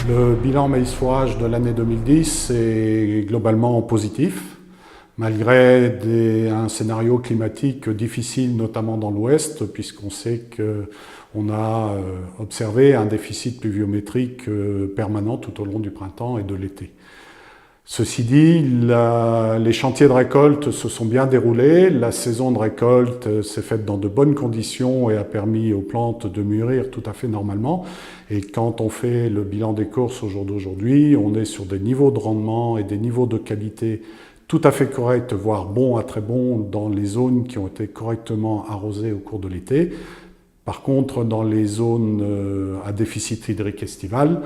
Le bilan maïs fourrage de l'année 2010 est globalement positif, malgré un scénario climatique difficile, notamment dans l'Ouest, puisqu'on sait qu'on a observé un déficit pluviométrique permanent tout au long du printemps et de l'été. Ceci dit, les chantiers de récolte se sont bien déroulés, la saison de récolte s'est faite dans de bonnes conditions et a permis aux plantes de mûrir tout à fait normalement. Et quand on fait le bilan des courses au jour d'aujourd'hui, on est sur des niveaux de rendement et des niveaux de qualité tout à fait corrects, voire bons à très bons dans les zones qui ont été correctement arrosées au cours de l'été. Par contre, dans les zones à déficit hydrique estival,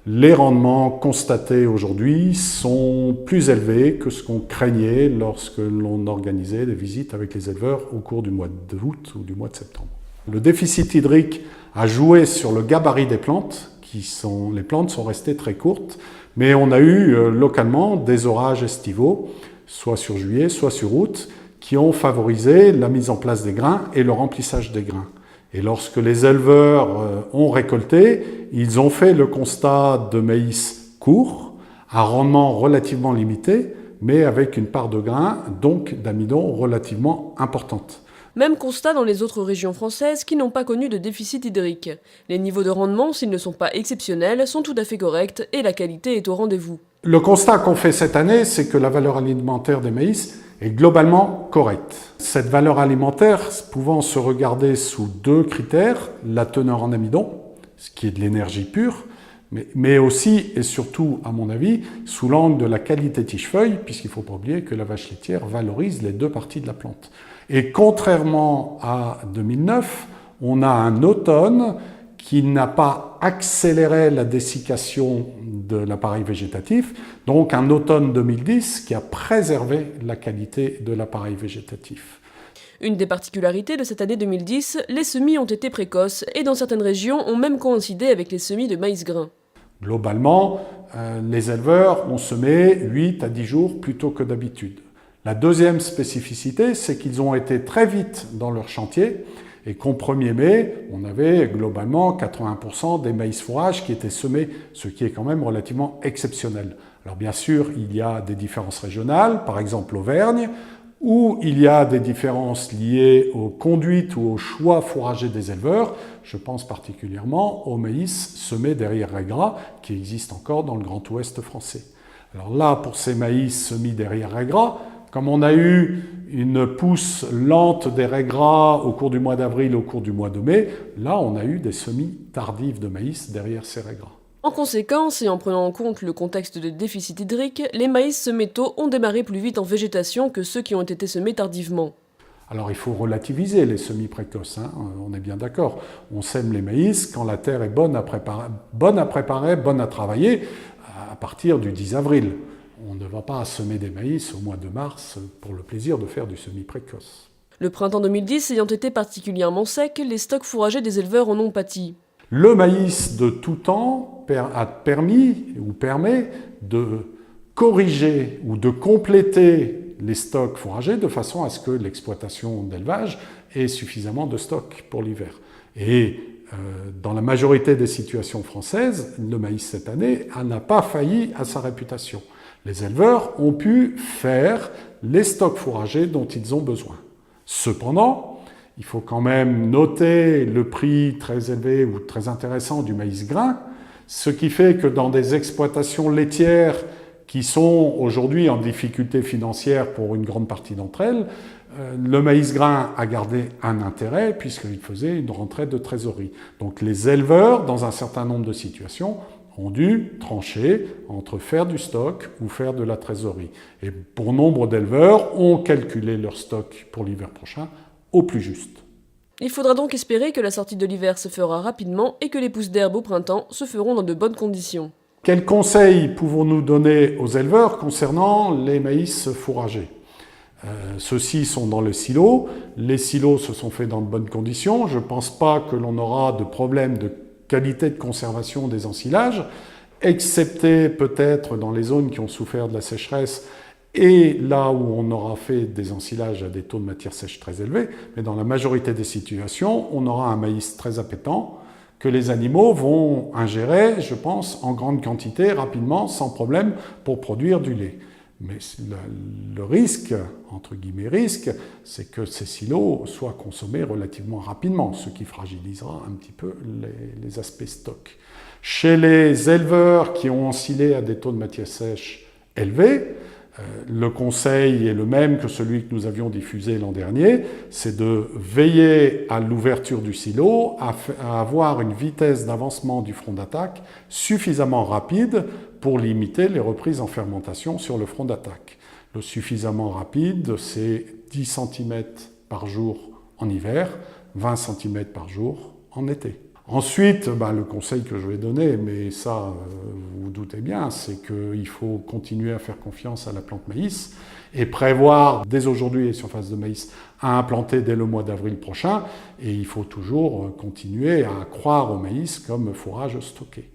les rendements constatés aujourd'hui sont plus élevés que ce qu'on craignait lorsque l'on organisait des visites avec les éleveurs au cours du mois d'août ou du mois de septembre. Le déficit hydrique a joué sur le gabarit des plantes. Les plantes sont restées très courtes, mais on a eu localement des orages estivaux, soit sur juillet, soit sur août, qui ont favorisé la mise en place des grains et le remplissage des grains. Et lorsque les éleveurs ont récolté, ils ont fait le constat de maïs court, à rendement relativement limité, mais avec une part de grains, donc d'amidon, relativement importante. Même constat dans les autres régions françaises qui n'ont pas connu de déficit hydrique. Les niveaux de rendement, s'ils ne sont pas exceptionnels, sont tout à fait corrects et la qualité est au rendez-vous. Le constat qu'on fait cette année, c'est que la valeur alimentaire des maïs est globalement correcte. Cette valeur alimentaire pouvant se regarder sous deux critères, la teneur en amidon, ce qui est de l'énergie pure, mais aussi et surtout, à mon avis, sous l'angle de la qualité tige-feuille, puisqu'il ne faut pas oublier que la vache laitière valorise les deux parties de la plante. Et contrairement à 2009, on a un automne qui n'a pas accéléré la dessiccation de l'appareil végétatif, donc un automne 2010 qui a préservé la qualité de l'appareil végétatif. Une des particularités de cette année 2010, les semis ont été précoces et dans certaines régions ont même coïncidé avec les semis de maïs grain. Globalement, les éleveurs ont semé 8 à 10 jours plus tôt que d'habitude. La deuxième spécificité, c'est qu'ils ont été très vite dans leur chantier et qu'au 1er mai, on avait globalement 80% des maïs fourrages qui étaient semés, ce qui est quand même relativement exceptionnel. Alors bien sûr, il y a des différences régionales, par exemple l'Auvergne, où il y a des différences liées aux conduites ou au choix fourrager des éleveurs. Je pense particulièrement au maïs semé derrière raies gras, qui existe encore dans le Grand Ouest français. Alors là, pour ces maïs semis derrière raies gras, comme on a eu une pousse lente des raies gras au cours du mois d'avril, au cours du mois de mai, là on a eu des semis tardifs de maïs derrière ces raies gras. En conséquence, et en prenant en compte le contexte de déficit hydrique, les maïs semés tôt ont démarré plus vite en végétation que ceux qui ont été semés tardivement. Alors il faut relativiser les semis précoces, on est bien d'accord. On sème les maïs quand la terre est bonne à préparer, bonne à travailler, à partir du 10 avril. On ne va pas semer des maïs au mois de mars pour le plaisir de faire du semis précoce. Le printemps 2010 ayant été particulièrement sec, les stocks fourragers des éleveurs en ont pâti. Le maïs de tout temps a permis ou permet de corriger ou de compléter les stocks fourragers de façon à ce que l'exploitation d'élevage ait suffisamment de stocks pour l'hiver. Et dans la majorité des situations françaises, le maïs cette année n'a pas failli à sa réputation. Les éleveurs ont pu faire les stocks fourragers dont ils ont besoin. Cependant, il faut quand même noter le prix très élevé ou très intéressant du maïs grain, ce qui fait que dans des exploitations laitières qui sont aujourd'hui en difficulté financière pour une grande partie d'entre elles, le maïs grain a gardé un intérêt puisqu'il faisait une rentrée de trésorerie. Donc les éleveurs, dans un certain nombre de situations, ont dû trancher entre faire du stock ou faire de la trésorerie. Et pour nombre d'éleveurs, ont calculé leur stock pour l'hiver prochain au plus juste. Il faudra donc espérer que la sortie de l'hiver se fera rapidement et que les pousses d'herbe au printemps se feront dans de bonnes conditions. Quels conseils pouvons-nous donner aux éleveurs concernant les maïs fourragers ? Ceux-ci sont dans le silo. Les silos se sont faits dans de bonnes conditions. Je ne pense pas que l'on aura de problème de qualité de conservation des ensilages, excepté peut-être dans les zones qui ont souffert de la sécheresse et là où on aura fait des ensilages à des taux de matière sèche très élevés. Mais dans la majorité des situations, on aura un maïs très appétant, que les animaux vont ingérer, je pense, en grande quantité, rapidement, sans problème, pour produire du lait. Mais le risque, entre guillemets risque, c'est que ces silos soient consommés relativement rapidement, ce qui fragilisera un petit peu les aspects stock. Chez les éleveurs qui ont ensilé à des taux de matière sèche élevés, le conseil est le même que celui que nous avions diffusé l'an dernier, c'est de veiller à l'ouverture du silo, à avoir une vitesse d'avancement du front d'attaque suffisamment rapide pour limiter les reprises en fermentation sur le front d'attaque. Le suffisamment rapide, c'est 10 cm par jour en hiver, 20 cm par jour en été. Ensuite, le conseil que je vais donner, mais ça, vous vous doutez bien, c'est qu'il faut continuer à faire confiance à la plante maïs et prévoir dès aujourd'hui les surfaces de maïs à implanter dès le mois d'avril prochain. Et il faut toujours continuer à croire au maïs comme fourrage stocké.